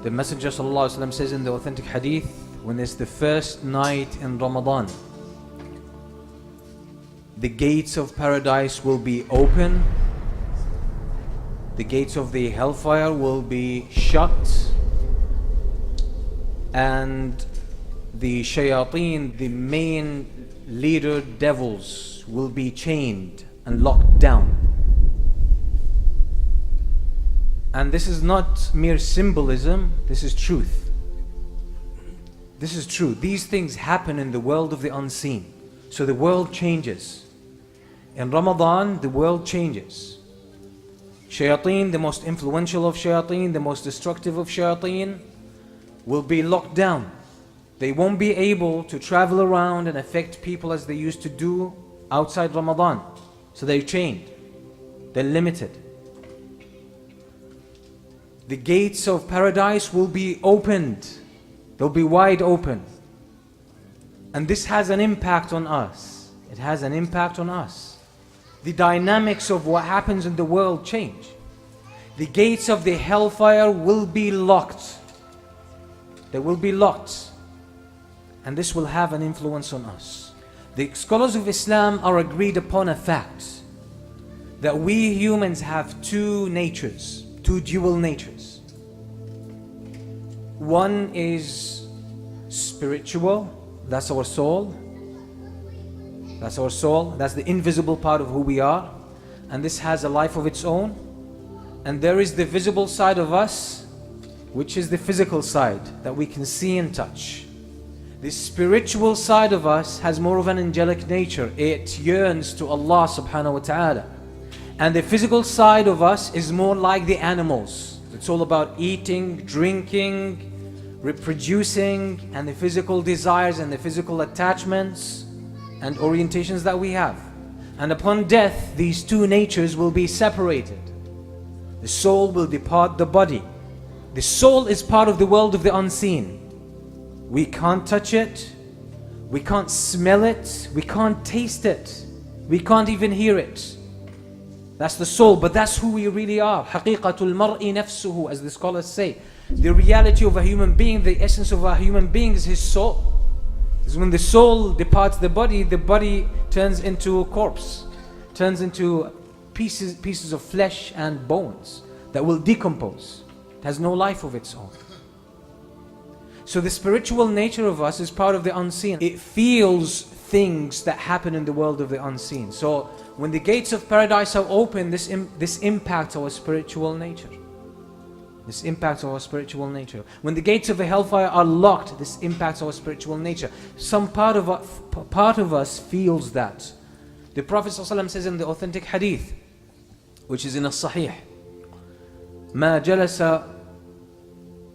The Messenger ﷺ says in the authentic hadith, when it's the first night in Ramadan, the gates of paradise will be open, the gates of the hellfire will be shut, and the shayateen, the main leader devils, will be chained and locked down. And this is not mere symbolism, this is truth. This is true. These things happen in the world of the unseen. So the world changes. In Ramadan, the world changes. Shayateen, the most influential of shayateen, the most destructive of shayateen, will be locked down. They won't be able to travel around and affect people as they used to do outside Ramadan. So they're chained. They're limited. The gates of paradise will be opened. They'll be wide open. And this has an impact on us. It has an impact on us. The dynamics of what happens in the world change. The gates of the hellfire will be locked. They will be locked. And this will have an influence on us. The scholars of Islam are agreed upon a fact that we humans have two natures, two dual natures. One is spiritual, that's our soul. That's our soul, that's the invisible part of who we are. And this has a life of its own. And there is the visible side of us, which is the physical side that we can see and touch. The spiritual side of us has more of an angelic nature. It yearns to Allah subhanahu wa ta'ala. And the physical side of us is more like the animals. It's all about eating, drinking, reproducing, and the physical desires and the physical attachments and orientations that we have. And upon death, these two natures will be separated. The soul will depart the body. The soul is part of the world of the unseen. We can't touch it, we can't smell it, we can't taste it, we can't even hear it. That's the soul, but that's who we really are. حقيقة المرء نفسه, as the scholars say. The reality of a human being, the essence of a human being is his soul. Because when the soul departs the body turns into a corpse, turns into pieces of flesh and bones that will decompose. It has no life of its own. So the spiritual nature of us is part of the unseen. It feels things that happen in the world of the unseen. So when the gates of paradise are open, this impacts our spiritual nature. This impacts our spiritual nature. When the gates of the hellfire are locked, this impacts our spiritual nature. Some part of us feels that. The Prophet ﷺ says in the authentic hadith, which is in a Sahih, ما جلس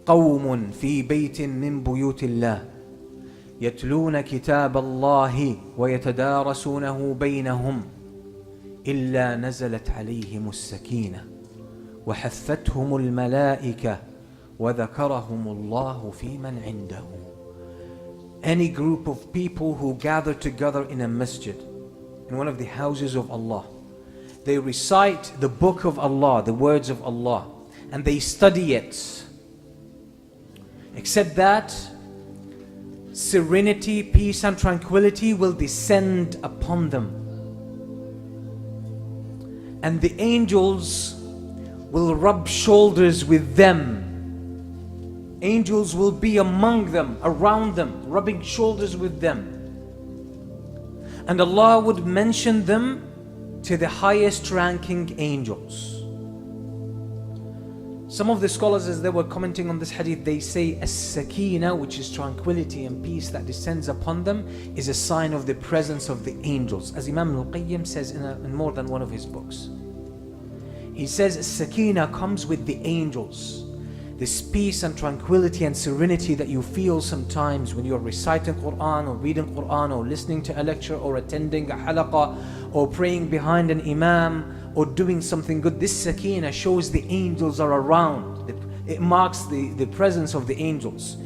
قوم في بيت من بيوت الله يتلون كتاب الله ويتدارسونه بينهم إلا نزلت عليهم السكينة وحفتهم الملائكة وذكرهم الله في من عنده. Any group of people who gather together in a masjid, in one of the houses of Allah, they recite the book of Allah, the words of Allah, and they study it. Except that serenity, peace and tranquility will descend upon them. And the angels will rub shoulders with them. Angels will be among them, around them, rubbing shoulders with them. And Allah would mention them to the highest ranking angels. Some of the scholars, as they were commenting on this hadith, they say as-sakina, which is tranquility and peace that descends upon them, is a sign of the presence of the angels, as Imam al-Qayyim says in more than one of his books. He says as-sakina comes with the angels. This peace and tranquility and serenity that you feel sometimes when you're reciting Quran or reading Quran or listening to a lecture or attending a halaqah or praying behind an imam or doing something good. This sakina shows the angels are around. It marks the presence of the angels.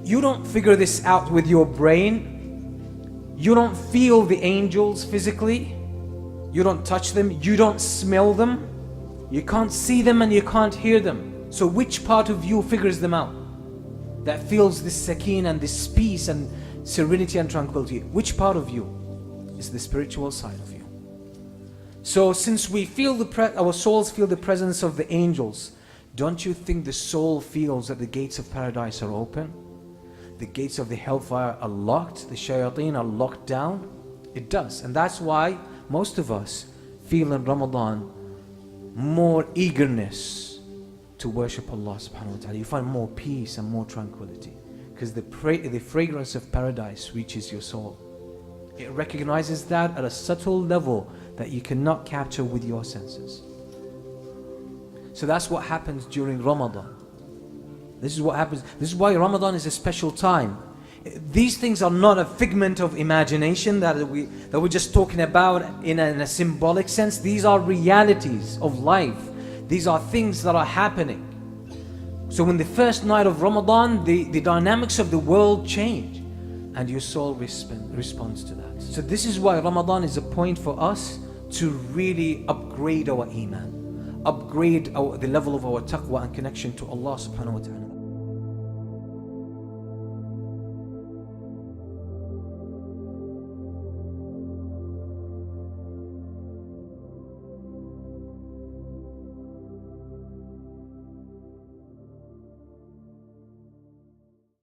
You don't figure this out with your brain. You don't feel the angels physically. You don't touch them. You don't smell them. You can't see them and you can't hear them. So which part of you figures them out? that feels this sakeen and this peace and serenity and tranquility. Which part of you is the spiritual side of you? So since we feel our souls feel the presence of the angels, don't you think the soul feels that the gates of paradise are open? The gates of the hellfire are locked, the shayateen are locked down? It does. And that's why most of us feel in Ramadan more eagerness to worship Allah subhanahu wa ta'ala. You find more peace and more tranquility because the fragrance of paradise reaches your soul. It recognizes that at a subtle level that you cannot capture with your senses. So that's what happens during Ramadan. This is what happens. This is why Ramadan is a special time. These things are not a figment of imagination that we're just talking about in a symbolic sense. These are realities of life. These are things that are happening. So when the first night of Ramadan, the dynamics of the world change and your soul responds to that. So this is why Ramadan is a point for us to really upgrade our iman, upgrade the level of our taqwa and connection to Allah subhanahu wa ta'ala.